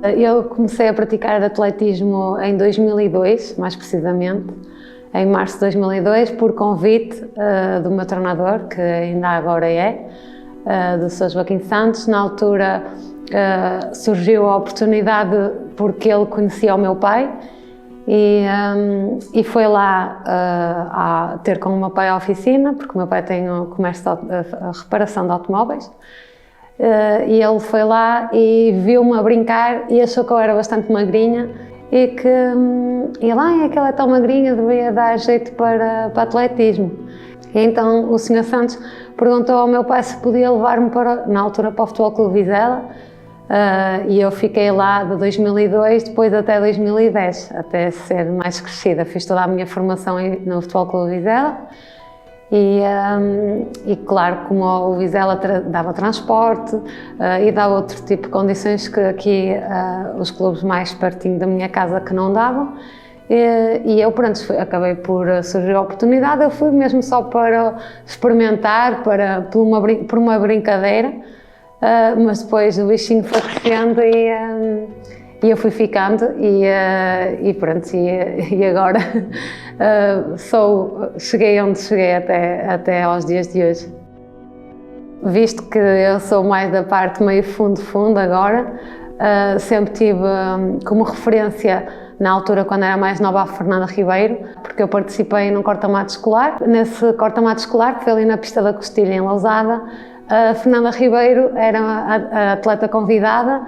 Eu comecei a praticar atletismo em 2002, mais precisamente, em março de 2002, por convite do meu treinador, que ainda agora é, do Sr. Joaquim Santos. Na altura surgiu a oportunidade porque ele conhecia o meu pai e foi lá a ter com o meu pai a oficina, porque o meu pai tem um comércio de reparação de automóveis. E ele foi lá e viu-me a brincar e achou que eu era bastante magrinha e que ele, aquela é tão magrinha, devia dar jeito para atletismo. E então o Sr. Santos perguntou ao meu pai se podia levar-me na altura para o Futebol Clube Vizela, e eu fiquei lá de 2002, depois até 2010, até ser mais crescida. Fiz toda a minha formação no Futebol Clube Vizela. E claro, como o Vizela dava transporte e dava outro tipo de condições que aqui os clubes mais pertinho da minha casa que não davam, e eu, pronto, acabei por surgir a oportunidade. Eu fui mesmo só para experimentar, por uma brincadeira, mas depois o bichinho foi crescendo e eu fui ficando e pronto, e agora cheguei onde cheguei até aos dias de hoje. Visto que eu sou mais da parte meio fundo agora, sempre tive como referência, na altura quando era mais nova, a Fernanda Ribeiro, porque eu participei num corta-mato escolar. Nesse corta-mato escolar, que foi ali na pista da Costilha, em Lousada, a Fernanda Ribeiro era a atleta convidada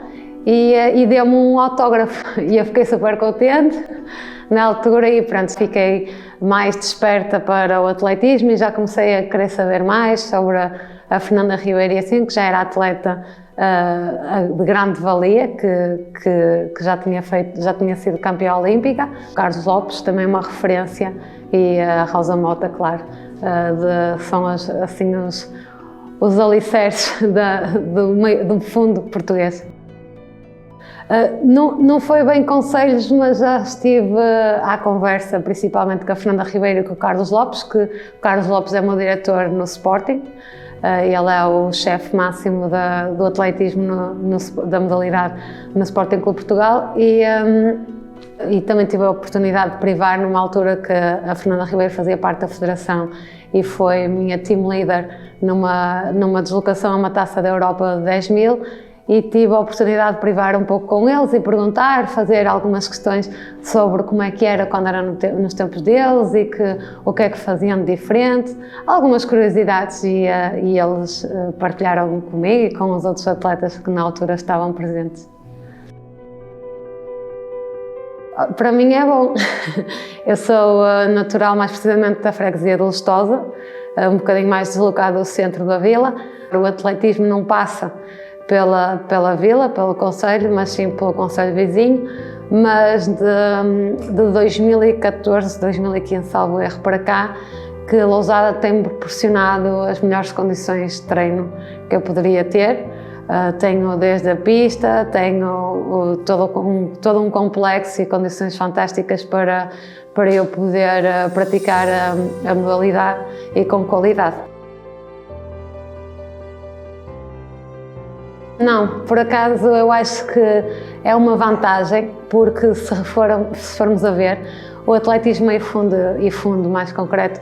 e deu-me um autógrafo e eu fiquei super contente na altura e pronto, fiquei mais desperta para o atletismo e já comecei a querer saber mais sobre a Fernanda Ribeiro e assim, que já era atleta de grande valia, que já tinha sido campeã olímpica. O Carlos Lopes, também uma referência, e a Rosa Mota, claro, são assim os alicerces do fundo português. Não foi bem conselhos, mas já estive à conversa, principalmente com a Fernanda Ribeiro e com o Carlos Lopes, que o Carlos Lopes é o meu diretor no Sporting, ele é o chefe máximo do atletismo da modalidade no Sporting Clube Portugal, e também tive a oportunidade de privar numa altura que a Fernanda Ribeiro fazia parte da federação e foi minha team leader numa deslocação a uma Taça da Europa de 10.000, e tive a oportunidade de privar um pouco com eles e perguntar, fazer algumas questões sobre como é que era quando era nos tempos deles e o que é que faziam de diferente, algumas curiosidades, e eles partilharam comigo e com os outros atletas que na altura estavam presentes. Para mim é bom. Eu sou natural, mais precisamente da freguesia de Lustosa, um bocadinho mais deslocado do centro da vila. O atletismo não passa pela vila, pelo concelho, mas sim pelo concelho vizinho, mas de 2014, 2015, salvo erro, para cá, que Lousada tem proporcionado as melhores condições de treino que eu poderia ter. Tenho desde a pista, tenho todo um complexo e condições fantásticas para eu poder praticar a modalidade e com qualidade. Não, por acaso eu acho que é uma vantagem, porque se formos a ver, o atletismo e fundo mais concreto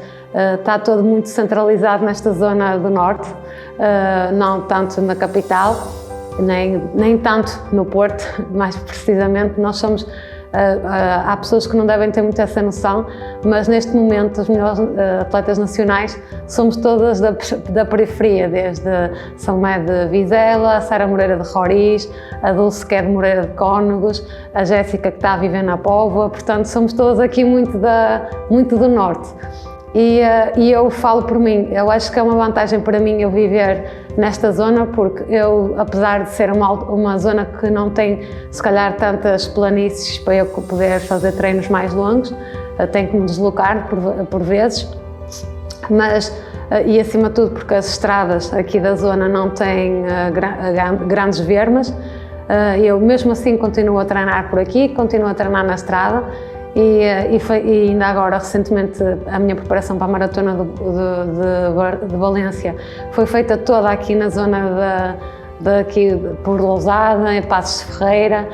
está todo muito centralizado nesta zona do norte, não tanto na capital, nem tanto no Porto, mais precisamente. Nós somos, há pessoas que não devem ter muito essa noção, mas neste momento os melhores atletas nacionais somos todas da periferia, desde São Mé de Vizela, a Sara Moreira de Roriz, a Dulce, que é de Moreira de Cónegos, a Jéssica, que está a viver na Póvoa. Portanto, somos todas aqui muito do norte. E eu falo por mim, eu acho que é uma vantagem para mim eu viver nesta zona, porque eu, apesar de ser uma zona que não tem, se calhar, tantas planícies para eu poder fazer treinos mais longos, tenho que me deslocar por vezes, mas, e acima de tudo porque as estradas aqui da zona não têm grandes vermas, eu mesmo assim continuo a treinar por aqui, continuo a treinar na estrada. E ainda agora, recentemente, a minha preparação para a maratona de Valência foi feita toda aqui na zona daqui por Lousada, em Passos de Ferreira,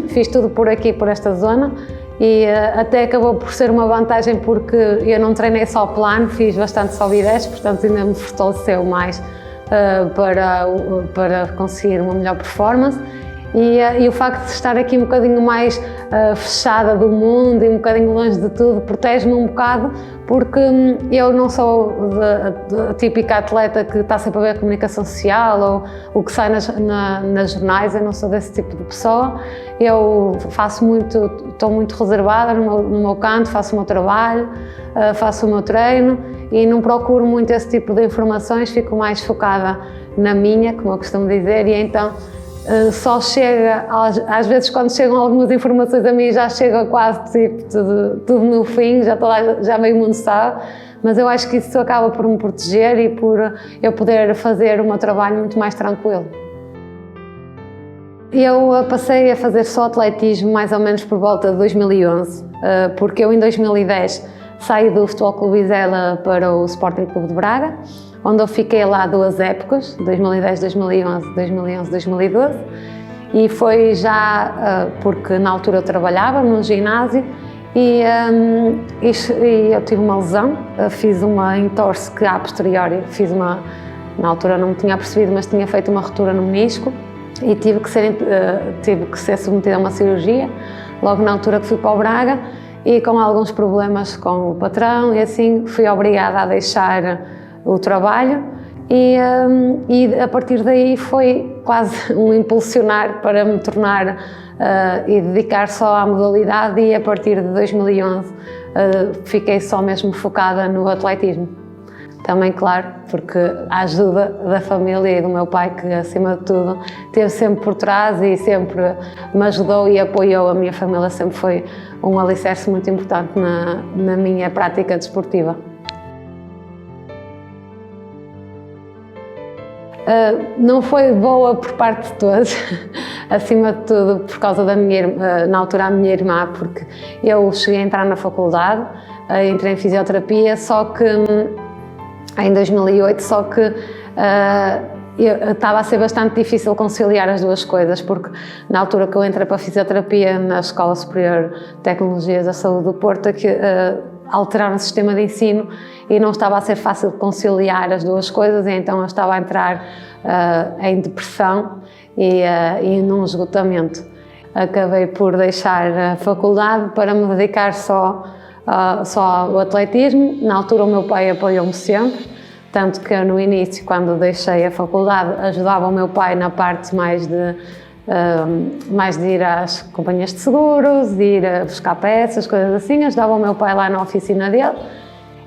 fiz tudo por aqui, por esta zona, e até acabou por ser uma vantagem porque eu não treinei só plano, fiz bastante sobe e desce, portanto ainda me fortaleceu mais para conseguir uma melhor performance. E o facto de estar aqui um bocadinho mais fechada do mundo e um bocadinho longe de tudo protege-me um bocado, porque eu não sou a típica atleta que está sempre a ver a comunicação social ou o que sai nas jornais. Eu não sou desse tipo de pessoa. Eu estou muito reservada no meu canto, faço o meu trabalho, faço o meu treino e não procuro muito esse tipo de informações, fico mais focada na minha, como eu costumo dizer, e então só chega, às vezes quando chegam algumas informações a mim já chega quase tipo, tudo no fim, já meio mundo sabe, mas eu acho que isso acaba por me proteger e por eu poder fazer o meu trabalho muito mais tranquilo. Eu passei a fazer só atletismo mais ou menos por volta de 2011, porque eu em 2010 saí do Futebol Clube Vizela para o Sporting Clube de Braga, onde eu fiquei lá 2 épocas, 2010, 2011, 2011, 2012, e foi já porque na altura eu trabalhava num ginásio e eu tive uma lesão, fiz uma entorse que a posteriori, na altura não me tinha percebido, mas tinha feito uma ruptura no menisco e tive que ser submetida a uma cirurgia, logo na altura que fui para o Braga, e com alguns problemas com o patrão e assim fui obrigada a deixar o trabalho e a partir daí foi quase um impulsionar para me tornar e dedicar só à modalidade, e a partir de 2011 fiquei só mesmo focada no atletismo. Também, claro, porque a ajuda da família e do meu pai, que acima de tudo esteve sempre por trás e sempre me ajudou e apoiou. A minha família sempre foi um alicerce muito importante na minha prática desportiva. Não foi boa por parte de todos, acima de tudo por causa da na altura a minha irmã, porque eu cheguei a entrar na faculdade, entrei em fisioterapia, só que em 2008, só que estava a ser bastante difícil conciliar as duas coisas, porque na altura que eu entrei para a fisioterapia na Escola Superior de Tecnologias da Saúde do Porto, alteraram o sistema de ensino e não estava a ser fácil conciliar as duas coisas, e então eu estava a entrar em depressão e num esgotamento. Acabei por deixar a faculdade para me dedicar só ao atletismo. Na altura o meu pai apoiou-me sempre, tanto que eu, no início, quando deixei a faculdade, ajudava o meu pai na parte mais de ir às companhias de seguros, de ir a buscar peças, coisas assim. Ajudava o meu pai lá na oficina dele,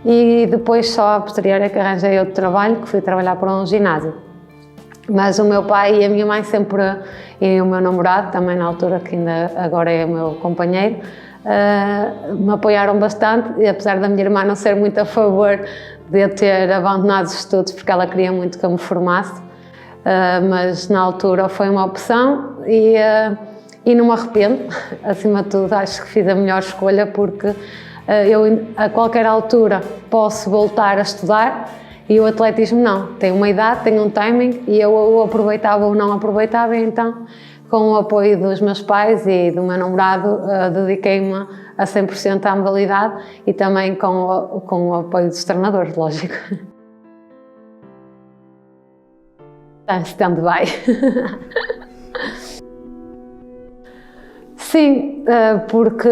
e depois só a posterior é que arranjei outro trabalho, que fui trabalhar para um ginásio. Mas o meu pai e a minha mãe sempre, e o meu namorado também na altura, que ainda agora é o meu companheiro, me apoiaram bastante, e apesar da minha irmã não ser muito a favor de eu ter abandonado os estudos, porque ela queria muito que eu me formasse, mas na altura foi uma opção e não me arrependo. Acima de tudo, acho que fiz a melhor escolha, porque eu a qualquer altura posso voltar a estudar e o atletismo não. Tem uma idade, tem um timing, e eu o aproveitava ou não aproveitava, e então, com o apoio dos meus pais e do meu namorado, dediquei-me a 100% à modalidade, e também com o apoio dos treinadores, lógico. Stand-by. Sim, porque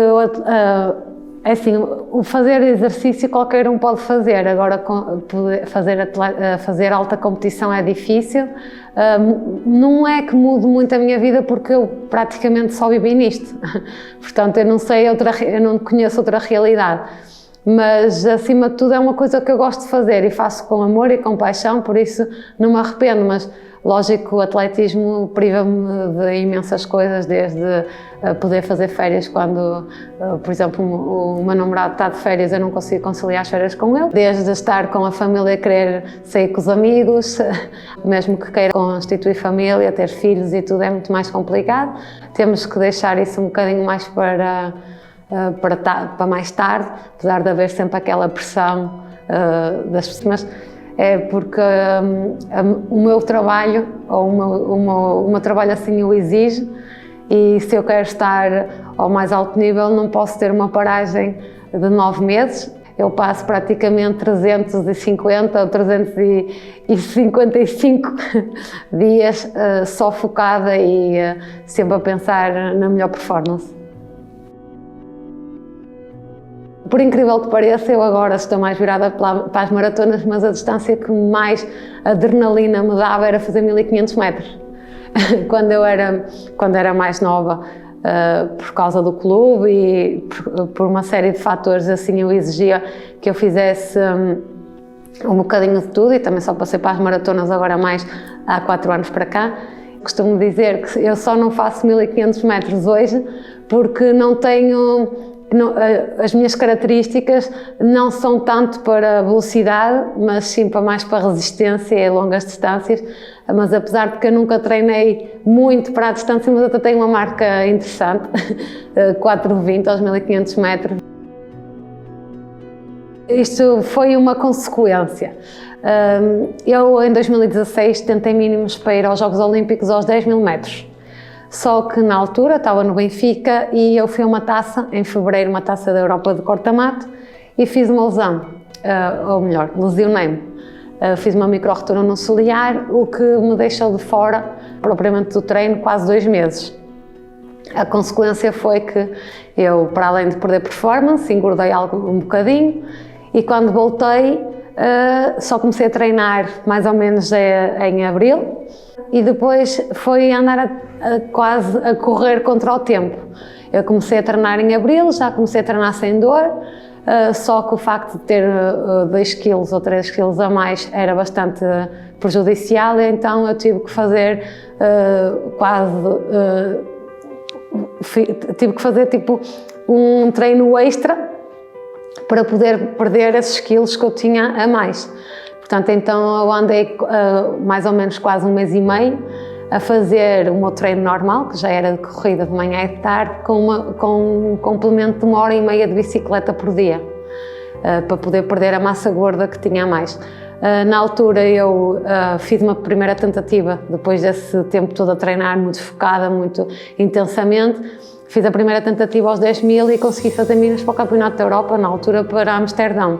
é assim, o fazer exercício qualquer um pode fazer, agora fazer alta competição é difícil. Não é que mude muito a minha vida, porque eu praticamente só vivi nisto, portanto eu não conheço outra realidade, mas acima de tudo é uma coisa que eu gosto de fazer e faço com amor e com paixão, por isso não me arrependo. Mas lógico que o atletismo priva-me de imensas coisas, desde poder fazer férias quando, por exemplo, o meu namorado está de férias, eu não consigo conciliar as férias com ele, desde estar com a família, querer sair com os amigos, mesmo que queira constituir família, ter filhos e tudo, é muito mais complicado. Temos que deixar isso um bocadinho mais para mais tarde, apesar de haver sempre aquela pressão das pessoas. É porque o meu trabalho, ou o meu trabalho assim o exige, e se eu quero estar ao mais alto nível não posso ter uma paragem de 9 meses. Eu passo praticamente 350 ou 355 dias só focada e sempre a pensar na melhor performance. Por incrível que pareça, eu agora estou mais virada para as maratonas, mas a distância que mais adrenalina me dava era fazer 1500 metros. Quando era mais nova, por causa do clube e por uma série de fatores, assim, eu exigia que eu fizesse um bocadinho de tudo, e também só passei para as maratonas agora mais há 4 anos para cá. Costumo dizer que eu só não faço 1500 metros hoje porque não tenho... as minhas características não são tanto para velocidade, mas sim mais para resistência e longas distâncias. Mas apesar de que eu nunca treinei muito para a distância, mas até tenho uma marca interessante, 4,20 aos 1500 metros. Isto foi uma consequência. Eu, em 2016, tentei mínimos para ir aos Jogos Olímpicos aos 10.000 metros. Só que na altura estava no Benfica e eu fui a uma taça, em fevereiro, uma taça da Europa de corta-mato, e fiz uma lesão, ou melhor, lesionei-me. Fiz uma micro-rotura no ciliar, o que me deixou de fora, propriamente do treino, quase 2 meses. A consequência foi que eu, para além de perder performance, engordei um bocadinho, e quando voltei, só comecei a treinar mais ou menos em abril, e depois foi andar quase a correr contra o tempo. Eu comecei a treinar em abril, já comecei a treinar sem dor, só que o facto de ter 2 kg ou 3 kg a mais era bastante prejudicial, e então eu tive que fazer tive que fazer tipo um treino extra para poder perder esses quilos que eu tinha a mais. Portanto, então eu andei mais ou menos quase 1 mês e meio a fazer o meu treino normal, que já era de corrida de manhã e de tarde, com um complemento de 1h30 de bicicleta por dia, para poder perder a massa gorda que tinha a mais. Na altura eu fiz uma primeira tentativa, depois desse tempo todo a treinar, muito focada, muito intensamente. Fiz a primeira tentativa aos 10.000 e consegui fazer mínimos para o Campeonato da Europa, na altura para Amsterdão.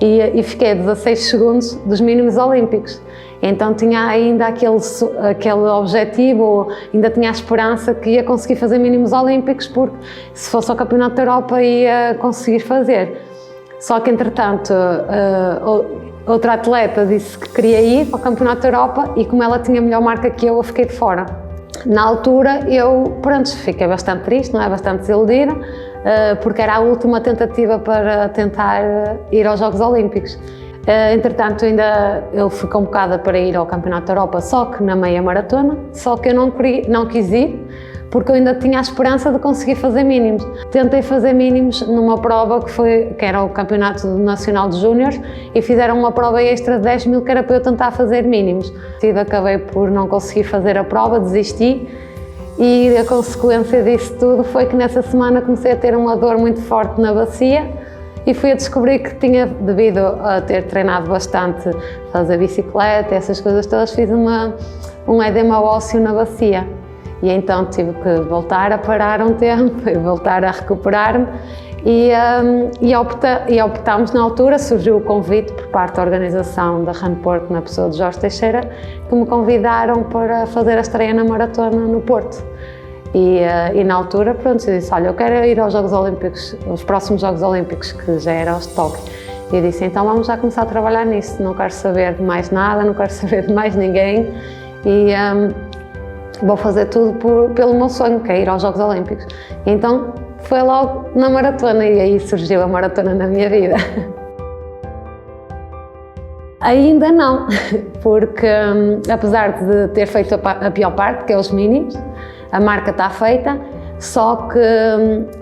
E fiquei a 16 segundos dos mínimos olímpicos. Então tinha ainda aquele objetivo, ainda tinha a esperança que ia conseguir fazer mínimos olímpicos, porque se fosse ao Campeonato da Europa ia conseguir fazer. Só que entretanto outra atleta disse que queria ir para o Campeonato da Europa e como ela tinha melhor marca que eu fiquei de fora. Na altura eu, pronto, fiquei bastante triste, não é? Bastante desiludida, porque era a última tentativa para tentar ir aos Jogos Olímpicos. Entretanto, eu fui convocada para ir ao Campeonato da Europa, só que na meia maratona, só que eu não quis ir, porque eu ainda tinha a esperança de conseguir fazer mínimos. Tentei fazer mínimos numa prova que era o Campeonato Nacional de Júniores, e fizeram uma prova extra de 10.000 que era para eu tentar fazer mínimos. Acabei por não conseguir fazer a prova, desisti, e a consequência disso tudo foi que nessa semana comecei a ter uma dor muito forte na bacia e fui a descobrir que tinha, devido a ter treinado bastante, fazer bicicleta, essas coisas todas, fiz um edema ósseo na bacia. E então tive que voltar a parar um tempo e voltar a recuperar-me e optámos na altura, surgiu o convite por parte da organização da Run Porto, na pessoa de Jorge Teixeira, que me convidaram para fazer a estreia na maratona no Porto. E na altura, pronto, eu disse, olha, eu quero ir aos Jogos Olímpicos, os próximos Jogos Olímpicos, que já era aos de Tóquio. E eu disse, então vamos já começar a trabalhar nisso, não quero saber de mais nada, não quero saber de mais ninguém. Vou fazer tudo pelo meu sonho, que é ir aos Jogos Olímpicos. E então foi logo na maratona e aí surgiu a maratona na minha vida. Ainda não, porque apesar de ter feito a pior parte, que é os mínimos, a marca está feita, só que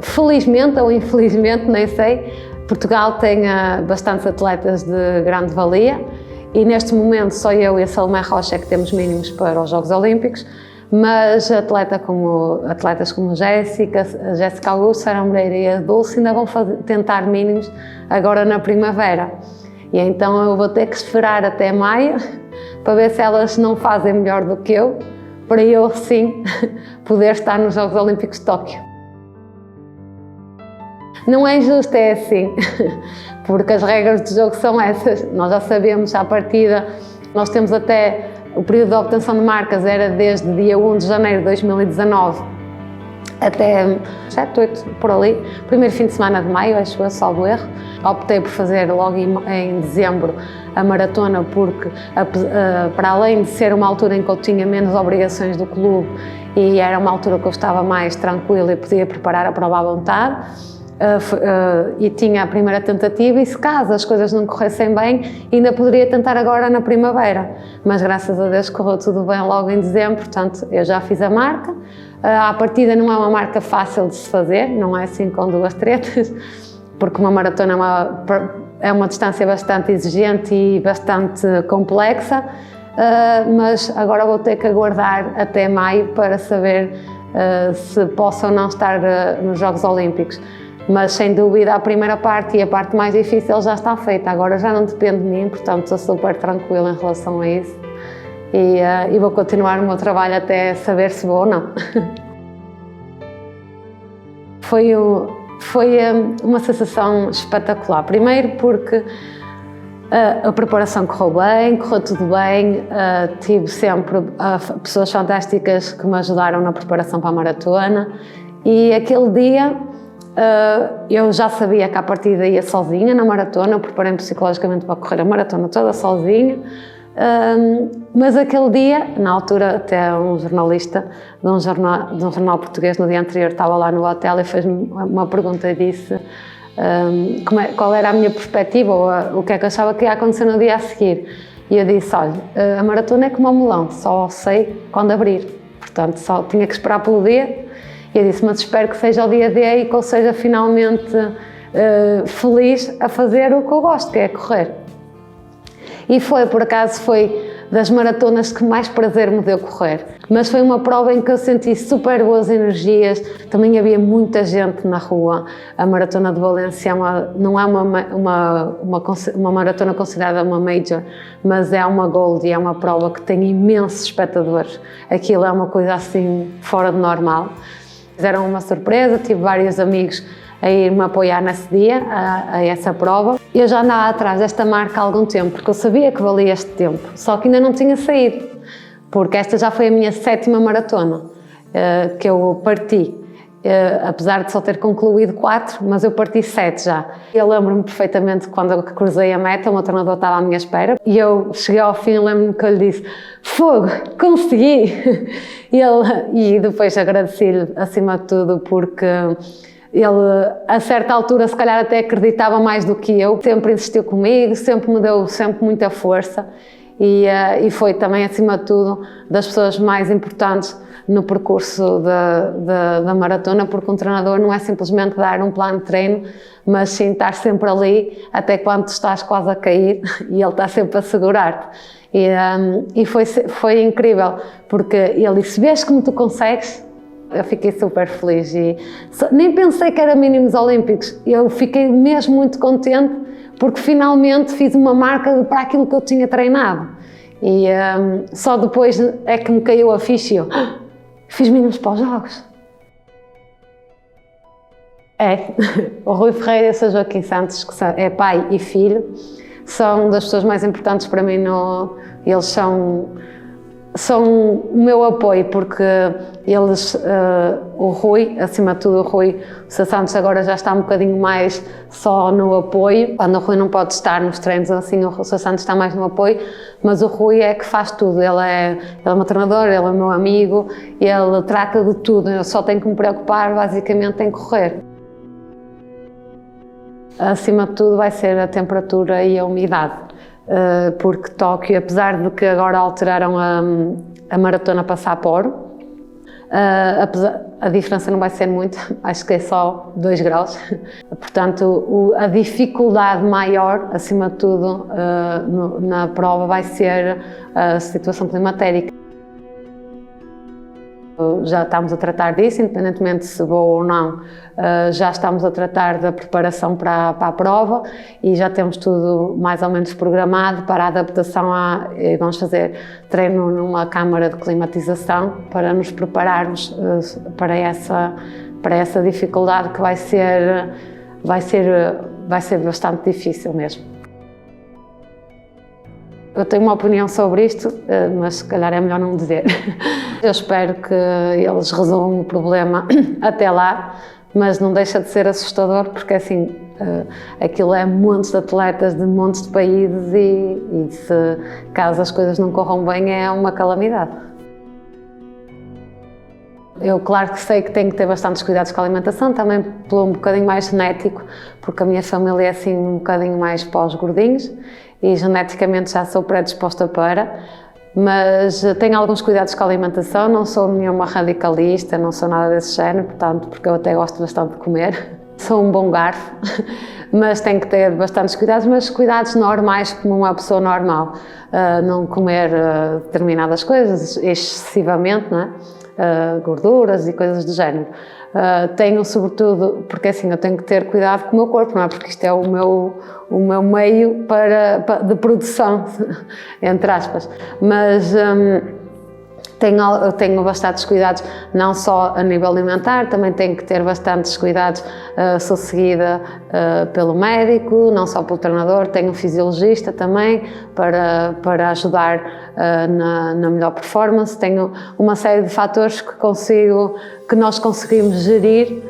felizmente ou infelizmente, nem sei, Portugal tem bastantes atletas de grande valia e neste momento só eu e a Salomé Rocha é que temos mínimos para os Jogos Olímpicos. Mas atletas como Jéssica Augusto, Sara Moreira e a Dulce ainda vão tentar mínimos agora na primavera. E então eu vou ter que esperar até maio para ver se elas não fazem melhor do que eu, para eu sim poder estar nos Jogos Olímpicos de Tóquio. Não é justo, é assim, porque as regras do jogo são essas. Nós já sabemos à partida, nós temos até o período de obtenção de marcas era desde dia 1 de janeiro de 2019 até 7, 8, por ali, primeiro fim de semana de maio, acho eu, salvo erro. Optei por fazer logo em dezembro a maratona porque, para além de ser uma altura em que eu tinha menos obrigações do clube e era uma altura que eu estava mais tranquila e podia preparar a prova à vontade, e tinha a primeira tentativa e se caso as coisas não corressem bem, ainda poderia tentar agora na primavera, mas graças a Deus correu tudo bem logo em dezembro, portanto eu já fiz a marca. À partida não é uma marca fácil de se fazer, não é assim com duas tretas, porque uma maratona é uma distância bastante exigente e bastante complexa, mas agora vou ter que aguardar até maio para saber se posso ou não estar nos Jogos Olímpicos. Mas sem dúvida a primeira parte e a parte mais difícil já está feita, agora já não depende de mim, portanto estou super tranquila em relação a isso e vou continuar o meu trabalho até saber se vou ou não. Foi uma sensação espetacular, primeiro porque a preparação correu bem, correu tudo bem, tive sempre pessoas fantásticas que me ajudaram na preparação para a maratona e aquele dia eu já sabia que à partida ia sozinha na maratona, eu preparei-me psicologicamente para correr a maratona toda sozinha, mas aquele dia, na altura até um jornalista de um jornal português no dia anterior estava lá no hotel e fez-me uma pergunta e disse qual era a minha perspectiva ou o que é que eu achava que ia acontecer no dia a seguir. E eu disse, olha, a maratona é como um melão, só sei quando abrir, portanto só tinha que esperar pelo dia. E eu disse, mas espero que seja o dia D e que eu seja finalmente feliz a fazer o que eu gosto, que é correr. E por acaso, foi das maratonas que mais prazer me deu correr. Mas foi uma prova em que eu senti super boas energias, também havia muita gente na rua. A Maratona de Valência não é uma maratona considerada uma major, mas é uma gold e é uma prova que tem imensos espectadores. Aquilo é uma coisa assim fora de normal. Fizeram uma surpresa, tive vários amigos a ir-me apoiar nesse dia, a essa prova. Eu já andava atrás desta marca há algum tempo, porque eu sabia que valia este tempo, só que ainda não tinha saído, porque esta já foi a minha 7ª maratona que eu parti, apesar de só ter concluído 4, mas eu parti 7 já. Eu lembro-me perfeitamente quando eu cruzei a meta, o meu treinador estava à minha espera, e eu cheguei ao fim, lembro-me que eu lhe disse, fogo, consegui! E depois agradeci-lhe acima de tudo, porque ele, a certa altura, se calhar até acreditava mais do que eu, sempre insistiu comigo, sempre me deu muita força e foi também, acima de tudo, das pessoas mais importantes no percurso da maratona, porque um treinador não é simplesmente dar um plano de treino, mas sim estar sempre ali até quando tu estás quase a cair e ele está sempre a segurar-te. E foi incrível, porque ele disse, vês como tu consegues? Eu fiquei super feliz e nem pensei que era mínimos olímpicos, eu fiquei mesmo muito contente porque finalmente fiz uma marca para aquilo que eu tinha treinado e só depois é que me caiu a ficha e eu fiz mínimos para os Jogos. O Rui Ferreira e o Sr. Joaquim Santos, que é pai e filho, são das pessoas mais importantes para mim, eles são o meu apoio, porque eles, o Rui, acima de tudo o Rui, o Sr. Santos agora já está um bocadinho mais só no apoio, quando o Rui não pode estar nos treinos assim, o Sr. Santos está mais no apoio, mas o Rui é que faz tudo, ele é meu treinador, ele é meu amigo, ele trata de tudo, eu só tenho que me preocupar basicamente em correr. Acima de tudo vai ser a temperatura e a umidade. Porque Tóquio, apesar de que agora alteraram a maratona para Sapporo, a diferença não vai ser muito, acho que é só 2 graus, portanto a dificuldade maior, acima de tudo, na prova vai ser a situação climatérica. Já estamos a tratar disso, independentemente se vou ou não, já estamos a tratar da preparação para a prova e já temos tudo mais ou menos programado para a adaptação vamos fazer treino numa câmara de climatização para nos prepararmos para essa dificuldade que vai ser bastante difícil mesmo. Eu tenho uma opinião sobre isto, mas se calhar é melhor não dizer. Eu espero que eles resolvam o problema até lá, mas não deixa de ser assustador, porque assim, aquilo é montes de atletas de montes de países e se caso as coisas não corram bem é uma calamidade. Eu, claro que sei que tenho que ter bastantes cuidados com a alimentação, também pelo um bocadinho mais genético, porque a minha família é assim um bocadinho mais pós-gordinhos e geneticamente já sou predisposta para, mas tenho alguns cuidados com a alimentação, não sou nenhuma radicalista, não sou nada desse género, portanto, porque eu até gosto bastante de comer. Sou um bom garfo, mas tenho que ter bastantes cuidados, mas cuidados normais como uma pessoa normal. Não comer determinadas coisas excessivamente, não é? Gorduras e coisas do género. Tenho sobretudo, porque assim eu tenho que ter cuidado com o meu corpo, não é? Porque isto é o meu meio de produção, entre aspas. Mas tenho bastantes cuidados, não só a nível alimentar, também tenho que ter bastantes cuidados, sou seguida pelo médico, não só pelo treinador, tenho um fisiologista também para ajudar na melhor performance, tenho uma série de fatores que nós conseguimos gerir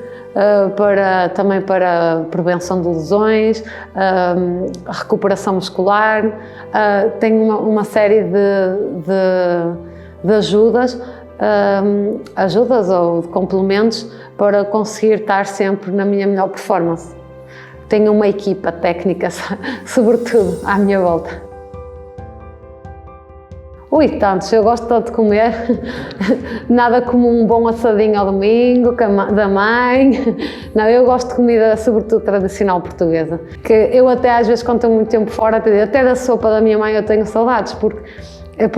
também para prevenção de lesões, recuperação muscular, tenho uma série de ajudas ou de complementos para conseguir estar sempre na minha melhor performance. Tenho uma equipa técnica, sobretudo, à minha volta. Tantos, eu gosto tanto de comer, nada como um bom assadinho ao domingo, da mãe. Não, eu gosto de comida, sobretudo tradicional portuguesa. Que eu até às vezes, quando estou muito tempo fora, até da sopa da minha mãe eu tenho saudades, porque eu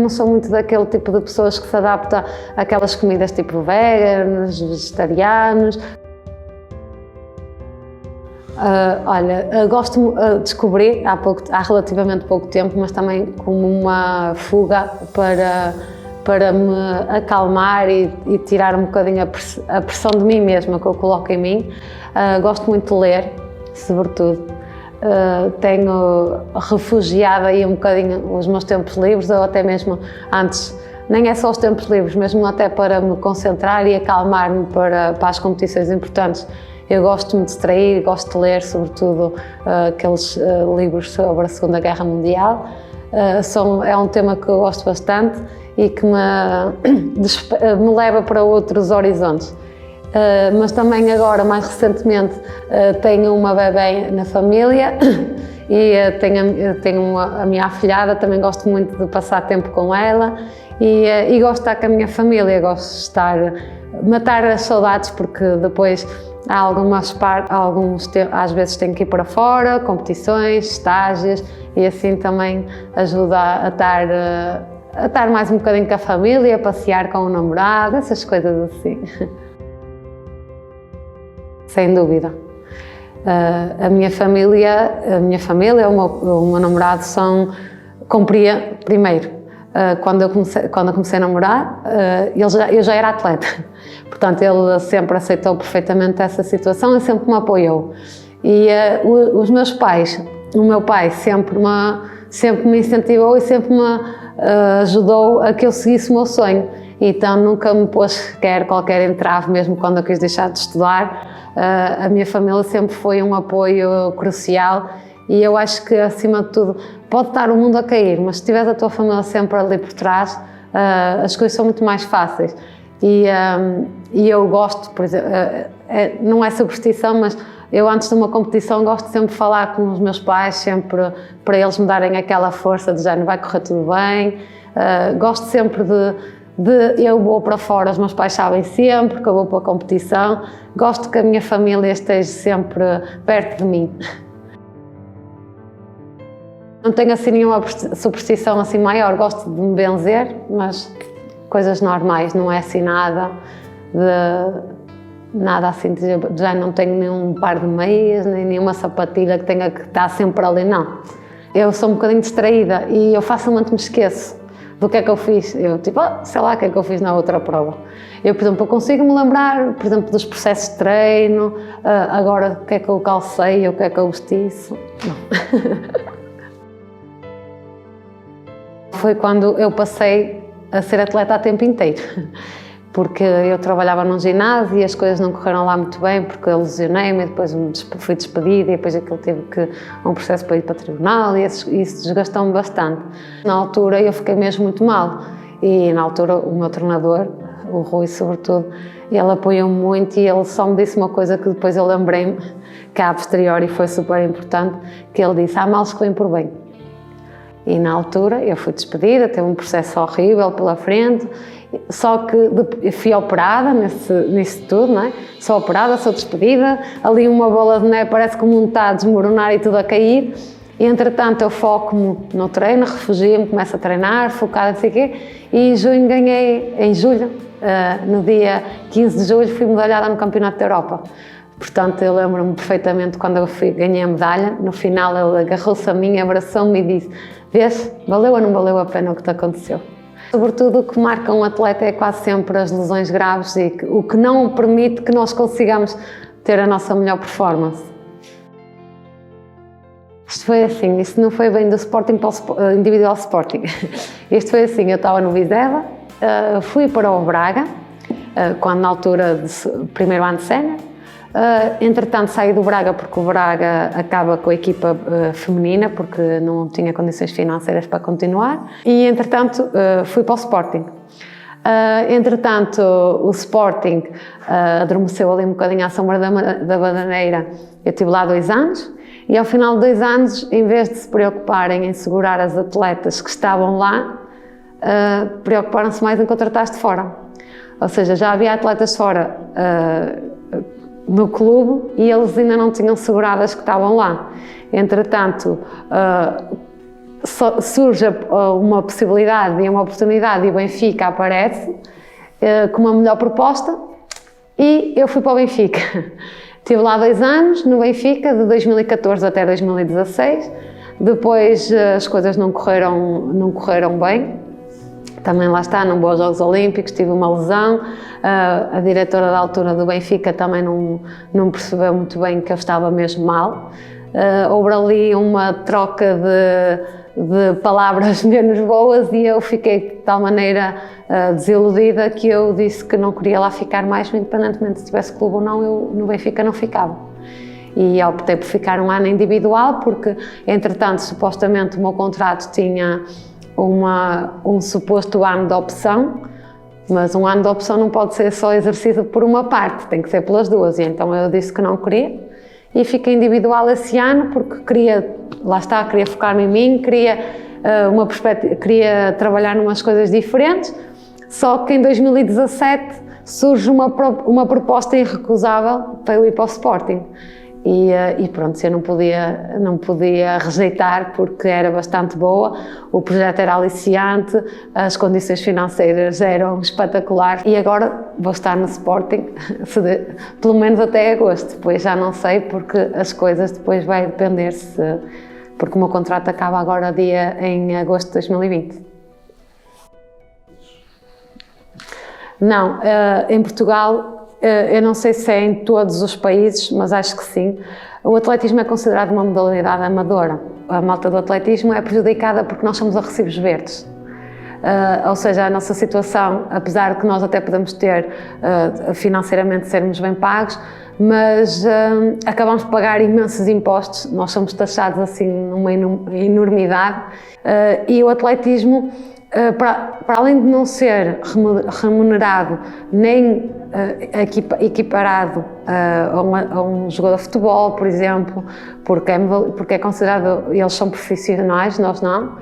não sou muito daquele tipo de pessoas que se adapta àquelas comidas tipo veganos, vegetarianos. Descobri há relativamente pouco tempo, mas também como uma fuga para me acalmar e tirar um bocadinho a pressão de mim mesma que eu coloco em mim. Gosto muito de ler, sobretudo. Tenho refugiado aí um bocadinho os meus tempos livres, ou até mesmo antes, nem é só os tempos livres, mesmo até para me concentrar e acalmar-me para as competições importantes. Eu gosto de me distrair, gosto de ler, sobretudo, aqueles livros sobre a Segunda Guerra Mundial. É um tema que eu gosto bastante e que me leva para outros horizontes. Mas também agora, mais recentemente, tenho uma bebé na família e tenho a minha afilhada, também gosto muito de passar tempo com ela e gosto de estar com a minha família, gosto de matar as saudades, porque depois há às vezes tenho que ir para fora, competições, estágios, e assim também ajuda a estar mais um bocadinho com a família, a passear com o namorado, essas coisas assim. Sem dúvida. A minha família, o meu namorado cumpria primeiro. Quando eu comecei a namorar, eu já era atleta. Portanto, ele sempre aceitou perfeitamente essa situação e sempre me apoiou. E os meus pais, o meu pai sempre me incentivou e sempre me ajudou a que eu seguisse o meu sonho. Então nunca me pôs sequer qualquer entrave, mesmo quando eu quis deixar de estudar. A minha família sempre foi um apoio crucial e eu acho que, acima de tudo, pode estar o mundo a cair, mas se tiveres a tua família sempre ali por trás, as coisas são muito mais fáceis. E eu gosto, por exemplo, não é superstição, mas eu antes de uma competição gosto sempre de falar com os meus pais, sempre para eles me darem aquela força de género, vai correr tudo bem. Gosto sempre eu vou para fora, os meus pais sabem sempre que eu vou para a competição. Gosto que a minha família esteja sempre perto de mim. Não tenho assim nenhuma superstição assim maior, gosto de me benzer, mas coisas normais, não é assim nada assim, já não tenho nenhum par de meias, nem nenhuma sapatilha que tenha que estar sempre ali, não. Eu sou um bocadinho distraída e eu facilmente me esqueço do que é que eu fiz. Eu sei lá o que é que eu fiz na outra prova. Eu, por exemplo, consigo me lembrar, por exemplo, dos processos de treino, agora o que é que eu calcei, o que é que eu vesti, isso. Não. Foi quando eu passei a ser atleta a tempo inteiro, porque eu trabalhava num ginásio e as coisas não correram lá muito bem, porque eu lesionei-me e depois fui despedida e depois aquilo teve um processo para ir para o tribunal e isso desgastou-me bastante. Na altura eu fiquei mesmo muito mal e na altura o meu treinador, o Rui sobretudo, ele apoiou-me muito e ele só me disse uma coisa que depois eu lembrei-me, que a posteriori foi super importante, que ele disse: há males que vêm por bem. E na altura eu fui despedida, teve um processo horrível pela frente, só que fui operada nisso tudo, não é? Sou operada, sou despedida, ali uma bola de neve parece que o mundo está a desmoronar e tudo a cair, e entretanto eu foco-me no treino, refugio-me, começo a treinar, focada, não sei o quê, e em julho, no dia 15 de julho, fui medalhada no Campeonato da Europa. Portanto, eu lembro-me perfeitamente quando eu ganhei a medalha, no final ele agarrou-se a mim, abraçou-me e disse: vês, valeu ou não valeu a pena o que te aconteceu? Sobretudo o que marca um atleta é quase sempre as lesões graves e o que não permite que nós consigamos ter a nossa melhor performance. Isto foi assim, isto não foi bem do Sporting para o Individual Sporting. Isto foi assim, eu estava no Vizela, fui para o Braga, quando na altura do primeiro ano de sénior. Entretanto saí do Braga porque o Braga acaba com a equipa feminina porque não tinha condições financeiras para continuar e entretanto fui para o Sporting. Entretanto o Sporting adormeceu ali um bocadinho à sombra da bananeira. Eu estive lá 2 anos e ao final de 2 anos, em vez de se preocuparem em segurar as atletas que estavam lá, preocuparam-se mais em contratar-se de fora. Ou seja, já havia atletas de fora no clube e eles ainda não tinham segurado as que estavam lá. Entretanto, surge uma possibilidade e uma oportunidade e o Benfica aparece com uma melhor proposta e eu fui para o Benfica. Estive lá 2 anos no Benfica, de 2014 até 2016. Depois as coisas não correram bem. Também lá está, não vou aos Jogos Olímpicos, tive uma lesão, a diretora da altura do Benfica também não percebeu muito bem que eu estava mesmo mal. Houve ali uma troca de palavras menos boas e eu fiquei de tal maneira desiludida que eu disse que não queria lá ficar mais, independentemente se tivesse clube ou não, eu no Benfica não ficava. E optei por ficar 1 ano individual porque, entretanto, supostamente o meu contrato tinha um suposto ano de opção, mas um ano de opção não pode ser só exercido por uma parte, tem que ser pelas duas, e então eu disse que não queria e fiquei individual esse ano porque queria focar-me em mim, queria trabalhar em umas coisas diferentes, só que em 2017 surge uma proposta irrecusável para eu ir para o Sporting. E pronto, eu não podia rejeitar porque era bastante boa, o projeto era aliciante, as condições financeiras eram espetaculares e agora vou estar no Sporting pelo menos até agosto, depois já não sei porque as coisas depois vai depender porque o meu contrato acaba agora em agosto de 2020. Não, em Portugal, eu não sei se é em todos os países, mas acho que sim, o atletismo é considerado uma modalidade amadora. A malta do atletismo é prejudicada porque nós somos a recibos verdes. Ou seja, a nossa situação, apesar de que nós até podemos ter financeiramente sermos bem pagos, mas acabamos de pagar imensos impostos, nós somos taxados assim numa enormidade e o atletismo, para além de não ser remunerado nem equiparado a um jogador de futebol, por exemplo, porque é considerado, eles são profissionais, nós não.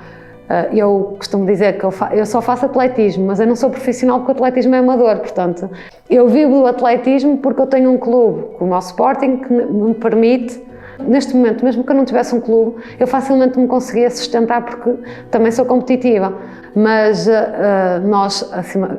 Eu costumo dizer que eu só faço atletismo, mas eu não sou profissional porque o atletismo é amador, portanto, eu vivo do atletismo porque eu tenho um clube, como o Sporting, que me permite, neste momento, mesmo que eu não tivesse um clube, eu facilmente me conseguia sustentar porque também sou competitiva. mas nós,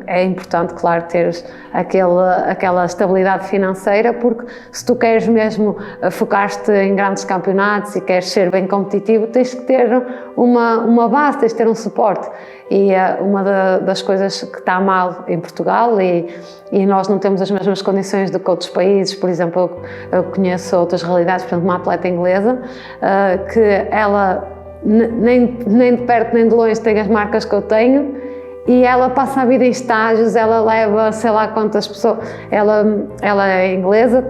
é importante, claro, teres aquela estabilidade financeira, porque se tu queres mesmo focar-te em grandes campeonatos e queres ser bem competitivo, tens que ter uma base, tens que ter um suporte. E uma das coisas que está mal em Portugal, e nós não temos as mesmas condições do que outros países, por exemplo, eu conheço outras realidades, por exemplo, uma atleta inglesa, que ela nem de perto nem de longe tem as marcas que eu tenho, e ela passa a vida em estágios, ela leva sei lá quantas pessoas, ela é inglesa,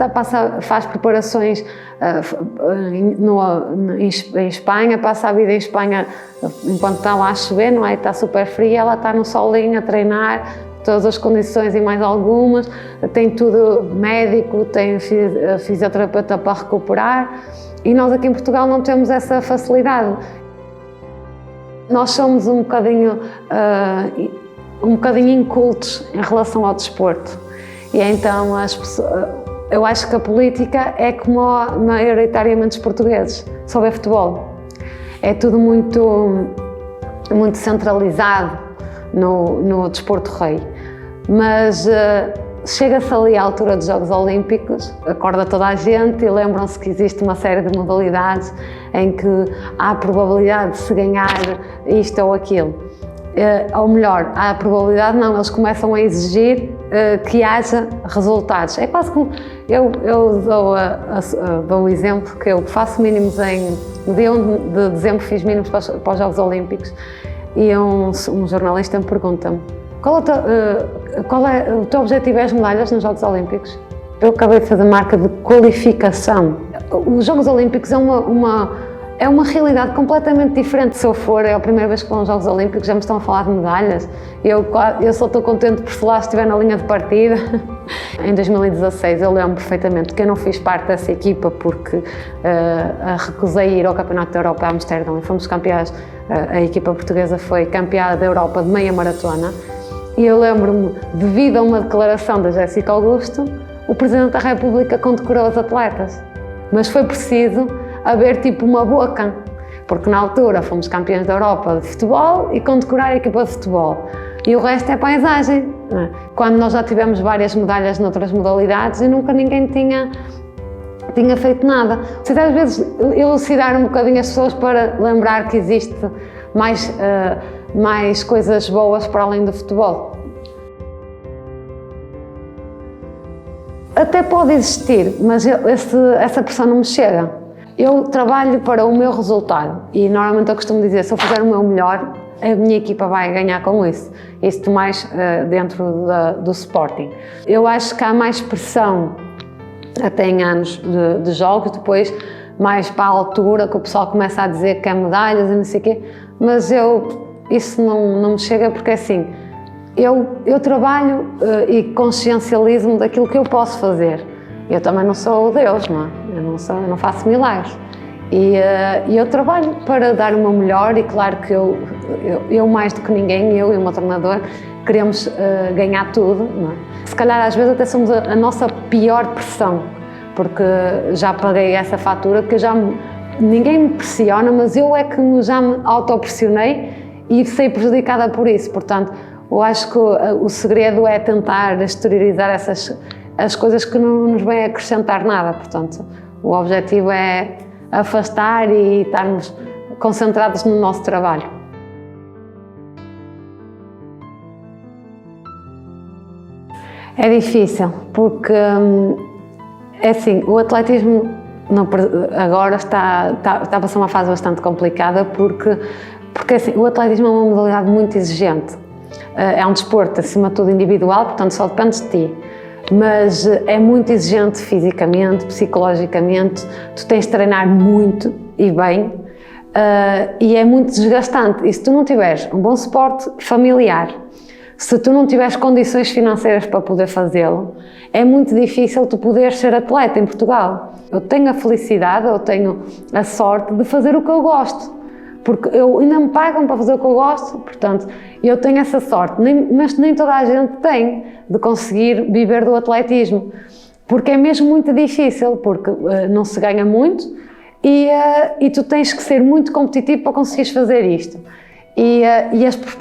faz preparações em Espanha, passa a vida em Espanha enquanto está lá a chover, não é? Está super frio, ela está no solinho a treinar, todas as condições e mais algumas, tem tudo médico, tem fisioterapeuta para recuperar, e nós aqui em Portugal não temos essa facilidade. Nós somos um bocadinho incultos em relação ao desporto, e então eu acho que a política é como maioritariamente os portugueses, só vê futebol. É tudo muito centralizado no desporto rei, mas chega-se ali à altura dos Jogos Olímpicos, acorda toda a gente e lembram-se que existe uma série de modalidades em que há a probabilidade de se ganhar isto ou aquilo. Ou melhor, há a probabilidade não, eles começam a exigir que haja resultados. É quase como, eu dou o exemplo que eu faço mínimos no dia 1 de dezembro fiz mínimos para os Jogos Olímpicos, e um jornalista me pergunta-me: qual é o teu objetivo? É as medalhas nos Jogos Olímpicos? Eu acabei de fazer marca de qualificação. Os Jogos Olímpicos é uma realidade completamente diferente. Se eu for, é a primeira vez que vou aos Jogos Olímpicos, já me estão a falar de medalhas. Eu só estou contente por se lá estiver na linha de partida. Em 2016 eu lembro perfeitamente que eu não fiz parte dessa equipa porque recusei ir ao Campeonato da Europa a Amsterdão e fomos campeãs. A equipa portuguesa foi campeã da Europa de meia maratona. E eu lembro-me, devido a uma declaração da Jéssica Augusto, o Presidente da República condecorou os atletas. Mas foi preciso haver tipo uma boca, porque na altura fomos campeões da Europa de futebol e condecorar a equipa de futebol. E o resto é paisagem. Quando nós já tivemos várias medalhas noutras modalidades e nunca ninguém tinha feito nada. Preciso às vezes elucidar um bocadinho as pessoas para lembrar que existe mais coisas boas para além do futebol. Até pode existir, mas essa pressão não me chega. Eu trabalho para o meu resultado e normalmente eu costumo dizer, se eu fizer o meu melhor, a minha equipa vai ganhar com isso. Isto mais dentro do Sporting. Eu acho que há mais pressão até em anos de jogos, depois mais para a altura que o pessoal começa a dizer que quer medalhas e não sei o quê, mas isso não me chega porque assim, eu trabalho e consciencializo-me daquilo que eu posso fazer. Eu também não sou Deus, não é? Eu não faço milagres. E eu trabalho para dar o meu melhor e claro que eu mais do que ninguém, eu e o meu treinador, queremos ganhar tudo, não é? Se calhar às vezes até somos a nossa pior pressão, porque já paguei essa fatura, que ninguém me pressiona, mas eu é que já me autopressionei e saí prejudicada por isso. Portanto, eu acho que o segredo é tentar exteriorizar as coisas que não nos vêm acrescentar nada. Portanto, o objetivo é afastar e estarmos concentrados no nosso trabalho. É difícil, porque é assim, o atletismo agora está a passar uma fase bastante complicada, porque assim, o atletismo é uma modalidade muito exigente. É um desporto, acima de tudo, individual, portanto só depende de ti. Mas é muito exigente fisicamente, psicologicamente, tu tens de treinar muito e bem, e é muito desgastante. E se tu não tiveres um bom suporte familiar, se tu não tiveres condições financeiras para poder fazê-lo, é muito difícil tu poderes ser atleta em Portugal. Eu tenho a felicidade, eu tenho a sorte de fazer o que eu gosto, porque ainda me pagam para fazer o que eu gosto, portanto, eu tenho essa sorte, mas nem toda a gente tem de conseguir viver do atletismo, porque é mesmo muito difícil, porque não se ganha muito e tu tens que ser muito competitivo para conseguires fazer isto.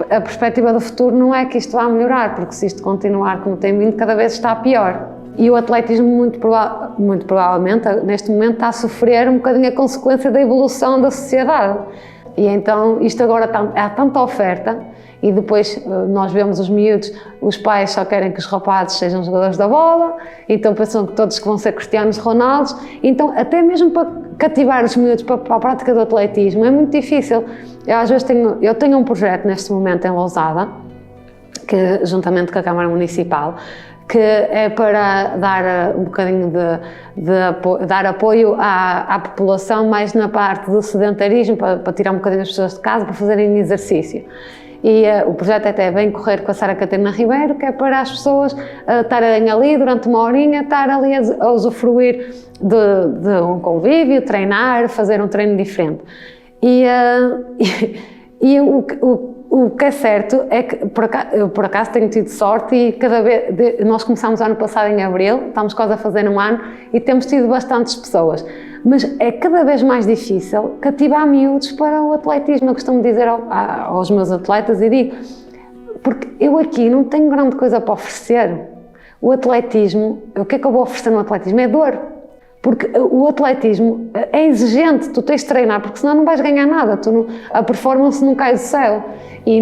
A perspectiva do futuro não é que isto vá melhorar, porque se isto continuar como tem vindo, cada vez está pior. E o atletismo, muito provavelmente, neste momento, está a sofrer um bocadinho a consequência da evolução da sociedade. E então, isto agora há tanta oferta, e depois nós vemos os miúdos, os pais só querem que os rapazes sejam jogadores da bola, então pensam que todos que vão ser Cristianos Ronaldos, então até mesmo para cativar os miúdos para a prática do atletismo é muito difícil. Eu tenho um projeto neste momento em Lousada, que, juntamente com a Câmara Municipal, que é para dar um bocadinho dar apoio à população, mais na parte do sedentarismo, para tirar um bocadinho as pessoas de casa, para fazerem exercício. E o projeto até vem correr com a Sara Catarina Ribeiro, que é para as pessoas estarem ali durante uma horinha, estar ali a usufruir de um convívio, treinar, fazer um treino diferente. O que é certo é que, por acaso, tenho tido sorte e nós começámos ano passado em abril, estamos quase a fazer um ano e temos tido bastantes pessoas. Mas é cada vez mais difícil cativar miúdos para o atletismo. Eu costumo dizer aos meus atletas e digo, porque eu aqui não tenho grande coisa para oferecer. O atletismo, o que é que eu vou oferecer no atletismo? É dor. Porque o atletismo é exigente, tu tens de treinar, porque senão não vais ganhar nada, a performance não cai do céu. E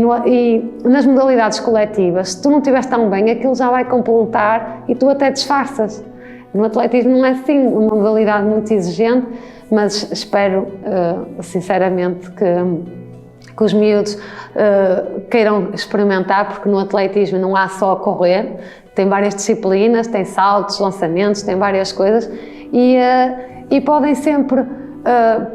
nas modalidades coletivas, se tu não estiveres tão bem, aquilo já vai complementar e tu até disfarças. No atletismo não é assim, uma modalidade muito exigente, mas espero sinceramente que os miúdos queiram experimentar, porque no atletismo não há só a correr, tem várias disciplinas, tem saltos, lançamentos, tem várias coisas e podem sempre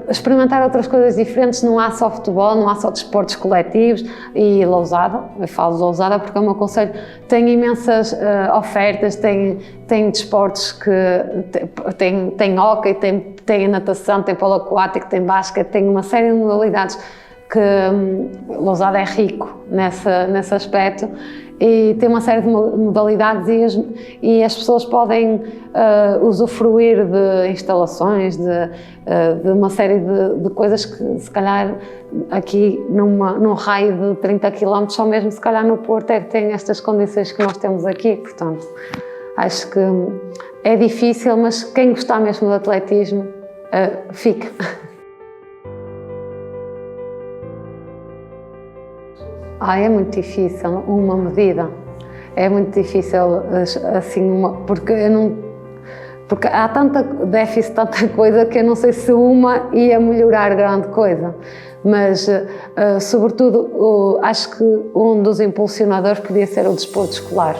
experimentar outras coisas diferentes. Não há só futebol, não há só desportos coletivos. E Lousada, eu falo de Lousada porque é o meu concelho, tem imensas ofertas, tem desportos que tem hóquei, tem natação, tem polo aquático, tem basquete, tem uma série de modalidades que Lousada é rico nesse aspecto. E tem uma série de modalidades e as pessoas podem usufruir de instalações, de uma série de coisas que, se calhar, aqui num raio de 30 km, só mesmo se calhar no Porto é que tem estas condições que nós temos aqui. Portanto, acho que é difícil, mas quem gostar mesmo do atletismo, fica. É muito difícil uma medida, é muito difícil assim porque há tanta déficit, tanta coisa que eu não sei se uma ia melhorar grande coisa, mas sobretudo acho que um dos impulsionadores podia ser o desporto escolar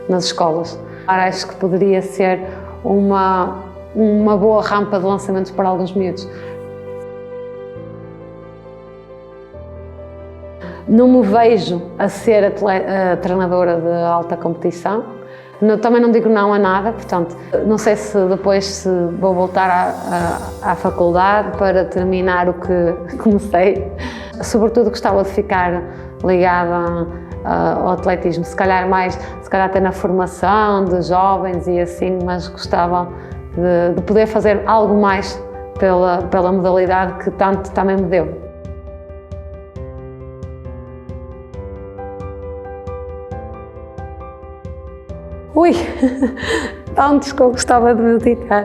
nas escolas. Acho que poderia ser uma boa rampa de lançamentos para alguns miúdos. Não me vejo a ser a treinadora de alta competição. Também não digo não a nada, portanto, não sei se depois vou voltar à faculdade para terminar o que comecei. Sobretudo gostava de ficar ligada ao atletismo, se calhar até na formação de jovens e assim, mas gostava de poder fazer algo mais pela modalidade que tanto também me deu. Ui, tantos que eu gostava de visitar,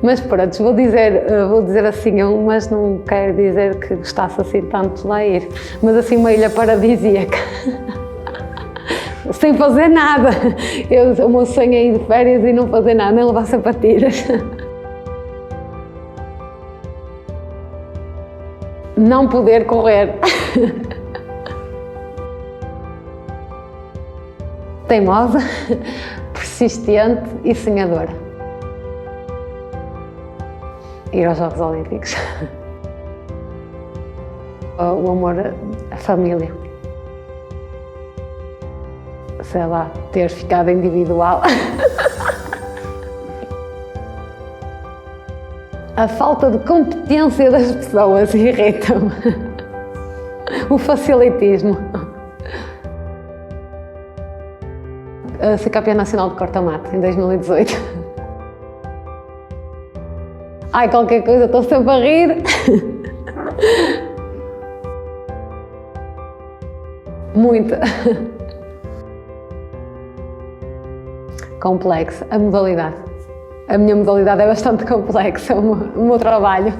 mas pronto, vou dizer assim mas não quero dizer que gostasse assim tanto de lá ir, mas assim uma ilha paradisíaca, sem fazer nada. O meu sonho é ir de férias e não fazer nada, nem levar sapatilhas. Não poder correr. Teimosa, persistente e sonhadora. Ir aos Jogos Olímpicos. O amor à família. Sei lá, ter ficado individual. A falta de competência das pessoas irrita-me. O facilitismo. Ser campeã nacional de corta-mato em 2018. Qualquer coisa, estou sempre a rir. Muito. Complexo, a modalidade. A minha modalidade é bastante complexa, o meu trabalho.